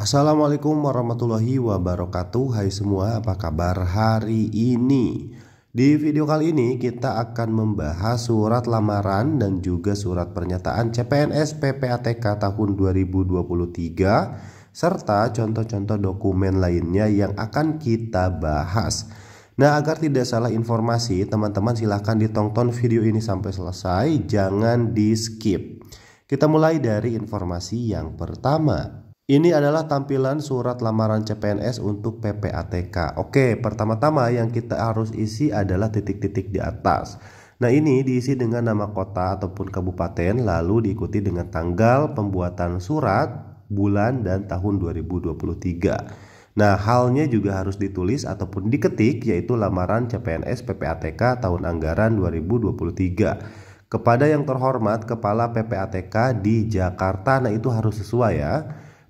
Assalamualaikum warahmatullahi wabarakatuh. Hai semua, apa kabar hari ini? Di video kali ini kita akan membahas surat lamaran dan juga surat pernyataan CPNS PPATK tahun 2023 serta contoh-contoh dokumen lainnya yang akan kita bahas. Nah, agar tidak salah informasi, teman-teman silahkan ditonton video ini sampai selesai, jangan di skip. Kita mulai dari informasi yang pertama. Ini adalah tampilan surat lamaran CPNS untuk PPATK. Oke, pertama-tama yang kita harus isi adalah titik-titik di atas. Nah, ini diisi dengan nama kota ataupun kabupaten, lalu diikuti dengan tanggal pembuatan surat, bulan, dan tahun 2023. Nah, halnya juga harus ditulis ataupun diketik, yaitu lamaran CPNS PPATK tahun anggaran 2023. Kepada yang terhormat Kepala PPATK di Jakarta. Nah, itu harus sesuai ya.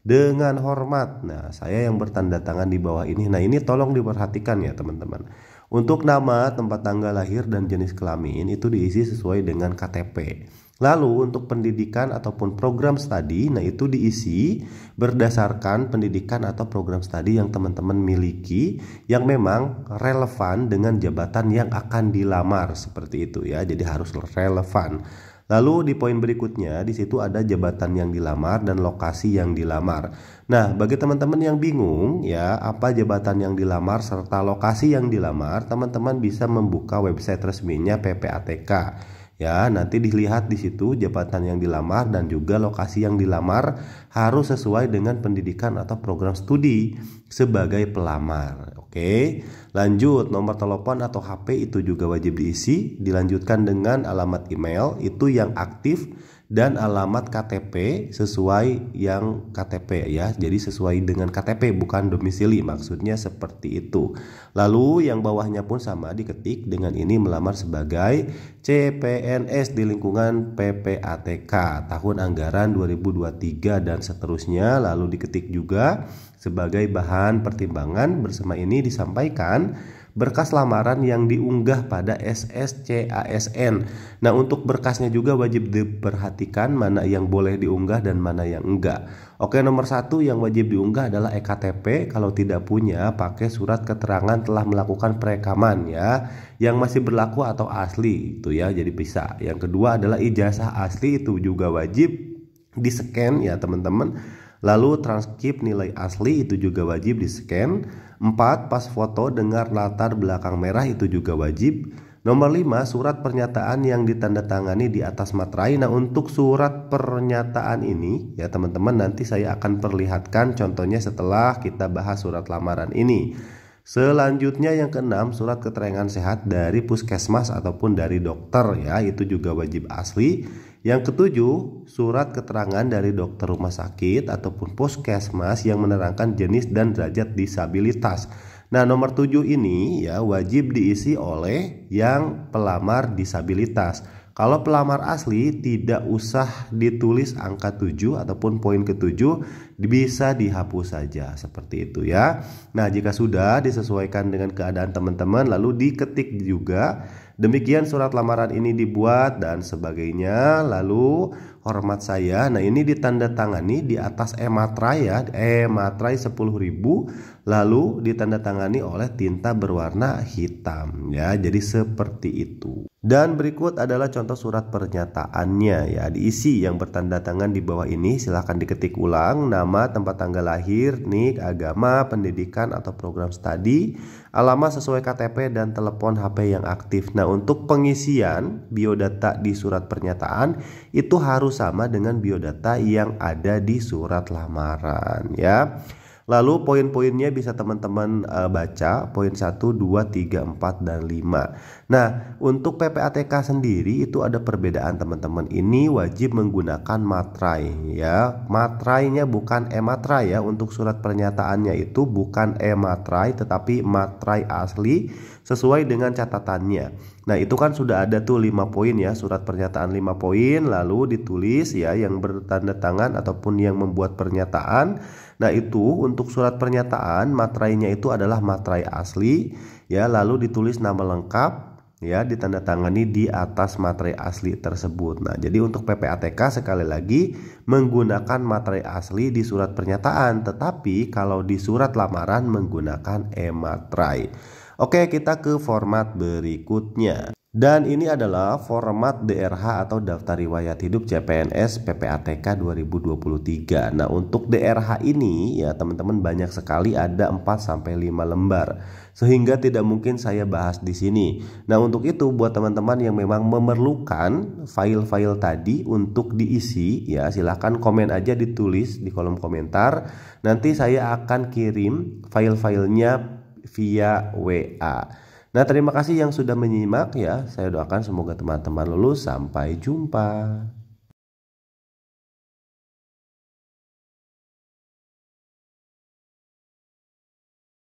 Dengan hormat. Nah, saya yang bertanda tangan di bawah ini. Nah, ini tolong diperhatikan ya teman-teman. Untuk nama, tempat tanggal lahir, dan jenis kelamin itu diisi sesuai dengan KTP. Lalu untuk pendidikan ataupun program studi, nah itu diisi berdasarkan pendidikan atau program studi yang teman-teman miliki yang memang relevan dengan jabatan yang akan dilamar, seperti itu ya. Jadi harus relevan. Lalu di poin berikutnya di situ ada jabatan yang dilamar dan lokasi yang dilamar. Nah, bagi teman-teman yang bingung ya apa jabatan yang dilamar serta lokasi yang dilamar, teman-teman bisa membuka website resminya PPATK. Ya, nanti dilihat di situ jabatan yang dilamar dan juga lokasi yang dilamar harus sesuai dengan pendidikan atau program studi sebagai pelamar. Oke, lanjut nomor telepon atau HP itu juga wajib diisi. Dilanjutkan dengan alamat email itu yang aktif dan alamat KTP sesuai yang KTP ya. Jadi sesuai dengan KTP bukan domisili, maksudnya seperti itu. Lalu yang bawahnya pun sama diketik dengan ini melamar sebagai CPNS di lingkungan PPATK tahun anggaran 2023 dan seterusnya. Lalu diketik juga sebagai bahan pertimbangan bersama ini disampaikan berkas lamaran yang diunggah pada SSCASN. Nah, untuk berkasnya juga wajib diperhatikan mana yang boleh diunggah dan mana yang enggak. Oke, nomor 1 yang wajib diunggah adalah EKTP. Kalau tidak punya, pakai surat keterangan telah melakukan perekaman ya, yang masih berlaku atau asli itu ya, jadi bisa. Yang kedua adalah ijazah asli, itu juga wajib di-scan ya teman-teman. Lalu transkrip nilai asli itu juga wajib di-scan. 4. Pas foto dengan latar belakang merah itu juga wajib. Nomor 5. Surat pernyataan yang ditandatangani di atas materai. Nah, untuk surat pernyataan ini ya teman-teman nanti saya akan perlihatkan contohnya setelah kita bahas surat lamaran ini. Selanjutnya yang keenam, surat keterangan sehat dari puskesmas ataupun dari dokter ya, itu juga wajib asli. Yang ketujuh, surat keterangan dari dokter rumah sakit ataupun puskesmas yang menerangkan jenis dan derajat disabilitas. Nah, nomor 7 ini ya wajib diisi oleh yang pelamar disabilitas. Kalau pelamar asli tidak usah ditulis angka 7 ataupun poin ke-7, bisa dihapus saja seperti itu ya. Nah, jika sudah disesuaikan dengan keadaan teman-teman lalu diketik juga. Demikian surat lamaran ini dibuat dan sebagainya. Lalu hormat saya. Nah, ini ditandatangani di atas e-materai ya, e-materai 10.000, lalu ditandatangani oleh tinta berwarna hitam ya. Jadi seperti itu. Dan berikut adalah contoh surat pernyataannya ya, diisi yang bertanda tangan di bawah ini. Silahkan diketik ulang nama, tempat tanggal lahir, nik, agama, pendidikan atau program studi, alamat sesuai KTP dan telepon HP yang aktif. Nah, untuk pengisian biodata di surat pernyataan itu harus sama dengan biodata yang ada di surat lamaran ya. Lalu poin-poinnya bisa teman-teman baca, poin 1, 2, 3, 4, dan 5. Nah, untuk PPATK sendiri itu ada perbedaan teman-teman. Ini wajib menggunakan materai ya. Materainya bukan e-materai ya. Untuk surat pernyataannya itu bukan e-materai tetapi materai asli sesuai dengan catatannya. Nah, itu kan sudah ada tuh 5 poin ya, surat pernyataan 5 poin, lalu ditulis ya yang bertanda tangan ataupun yang membuat pernyataan. Nah, itu untuk surat pernyataan materainya itu adalah materai asli ya, lalu ditulis nama lengkap, ya ditandatangani di atas materai asli tersebut. Nah, jadi untuk PPATK sekali lagi menggunakan materai asli di surat pernyataan, tetapi kalau di surat lamaran menggunakan e-materai. Oke, kita ke format berikutnya. Dan ini adalah format DRH atau Daftar Riwayat Hidup CPNS PPATK 2023. Nah, untuk DRH ini ya teman-teman banyak sekali, ada 4-5 lembar. Sehingga tidak mungkin saya bahas di sini. Nah, untuk itu buat teman-teman yang memang memerlukan file-file tadi untuk diisi ya, silahkan komen aja, ditulis di kolom komentar. Nanti saya akan kirim file-filenya via WA. Nah, terima kasih yang sudah menyimak ya. Saya doakan semoga teman-teman lulus. Sampai jumpa.